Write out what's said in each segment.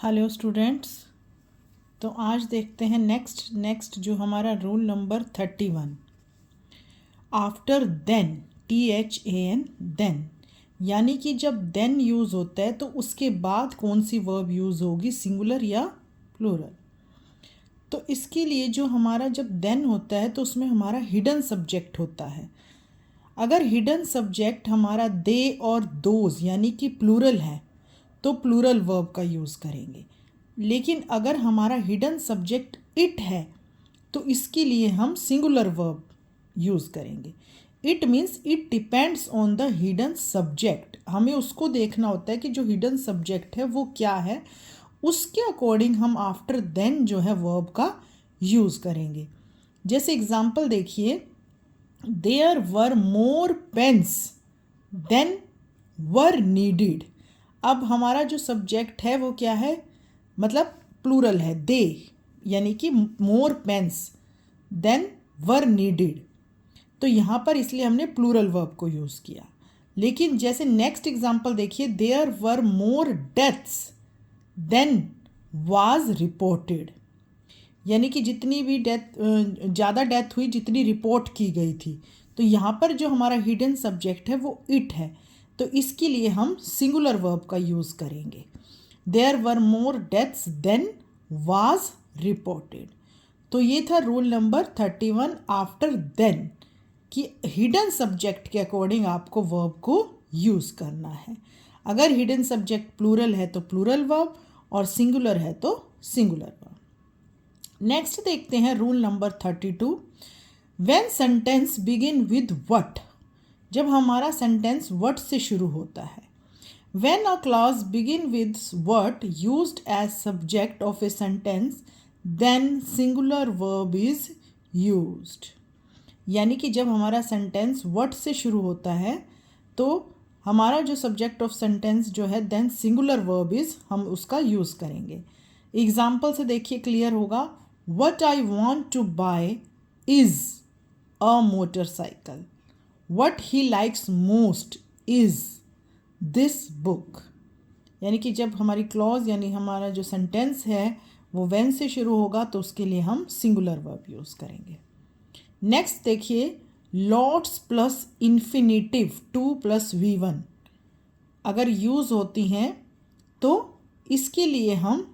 Hello students. तो आज देखते हैं नेक्स्ट जो हमारा rule number 31। After than, THAN, than, यानी कि जब देन यूज़ होता है तो उसके बाद कौन सी वर्ब यूज़ होगी, सिंगुलर या प्लूरल। तो इसके लिए जो हमारा जब देन होता है तो उसमें हमारा हिडन सब्जेक्ट होता है। अगर हिडन सब्जेक्ट हमारा दे और दोज यानी कि प्लूरल है तो प्लूरल वर्ब का यूज़ करेंगे। लेकिन अगर हमारा हिडन सब्जेक्ट इट है तो इसके लिए हम सिंगुलर वर्ब यूज़ करेंगे। It means it depends on the hidden subject. हमें उसको देखना होता है कि जो हिडन सब्जेक्ट है वो क्या है, उसके अकॉर्डिंग हम आफ्टर देन जो है वर्ब का यूज़ करेंगे। जैसे एग्जाम्पल देखिए, there were more pens than were needed. अब हमारा जो सब्जेक्ट है वो क्या है, मतलब प्लूरल है, दे, यानी कि मोर पेन्स देन वर नीडिड। तो यहाँ पर इसलिए हमने प्लूरल वर्ब को यूज़ किया। लेकिन जैसे नेक्स्ट एग्जांपल देखिए, there were more deaths than was reported, यानी कि जितनी भी ज़्यादा डेथ हुई जितनी रिपोर्ट की गई थी। तो यहाँ पर जो हमारा हिडन सब्जेक्ट है वो इट है, तो इसके लिए हम सिंगुलर वर्ब का यूज़ करेंगे। There were more deaths than was reported. तो ये था रूल नंबर 31 आफ्टर देन, कि हिडन सब्जेक्ट के अकॉर्डिंग आपको वर्ब को यूज़ करना है। अगर हिडन सब्जेक्ट प्लूरल है तो प्लूरल वर्ब और सिंगुलर है तो सिंगुलर वर्ब। नेक्स्ट देखते हैं rule number 32। When sentence begin with what, जब हमारा सेंटेंस व्हाट से शुरू होता है। When a clause begin with what used as subject of a sentence then singular verb is used. यानी कि जब हमारा सेंटेंस व्हाट से शुरू होता है तो हमारा जो सब्जेक्ट ऑफ सेंटेंस जो है देन सिंगुलर वर्ब इज, हम उसका यूज़ करेंगे। एग्जाम्पल से देखिए क्लियर होगा। What I want to buy is a motorcycle. What he likes most is this book. यानी कि जब हमारी क्लॉज यानी हमारा जो सेंटेंस है वो when से शुरू होगा तो उसके लिए हम सिंगुलर वर्ब यूज़ करेंगे। नेक्स्ट देखिए, लॉट्स प्लस इन्फिनिटिव 2 + V1 अगर यूज़ होती हैं तो इसके लिए हम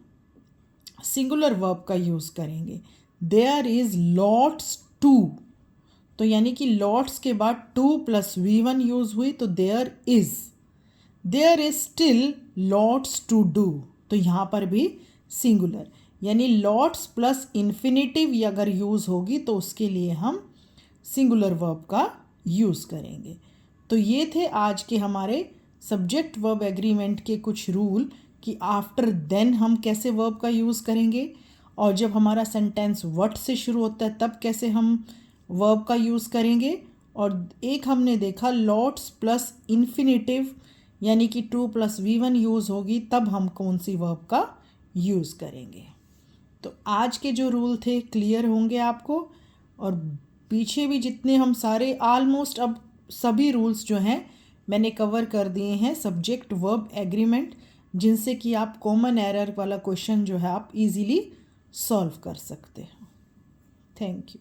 सिंगुलर वर्ब का यूज़ करेंगे। देयर इज़ लॉट्स टू, तो यानी कि लॉट्स के बाद 2 + V1 यूज़ हुई तो there is still lots to do, तो यहाँ पर भी सिंगुलर, यानी लॉट्स प्लस इन्फिनिटिव अगर यूज़ होगी तो उसके लिए हम सिंगुलर वर्ब का यूज़ करेंगे। तो ये थे आज के हमारे सब्जेक्ट वर्ब एग्रीमेंट के कुछ रूल कि आफ्टर देन हम कैसे वर्ब का यूज़ करेंगे, और जब हमारा सेंटेंस व्हाट से शुरू होता है तब कैसे हम वर्ब का यूज़ करेंगे। और एक हमने देखा लॉट्स प्लस इन्फिनिटिव यानी कि 2 + V1 यूज़ होगी तब हम कौन सी वर्ब का यूज़ करेंगे। तो आज के जो रूल थे क्लियर होंगे आपको, और पीछे भी जितने हम सारे ऑलमोस्ट अब सभी रूल्स जो हैं मैंने कवर कर दिए हैं सब्जेक्ट वर्ब एग्रीमेंट, जिनसे कि आप कॉमन एरर वाला क्वेश्चन जो है आप इजीली सॉल्व कर सकते हो। Thank you.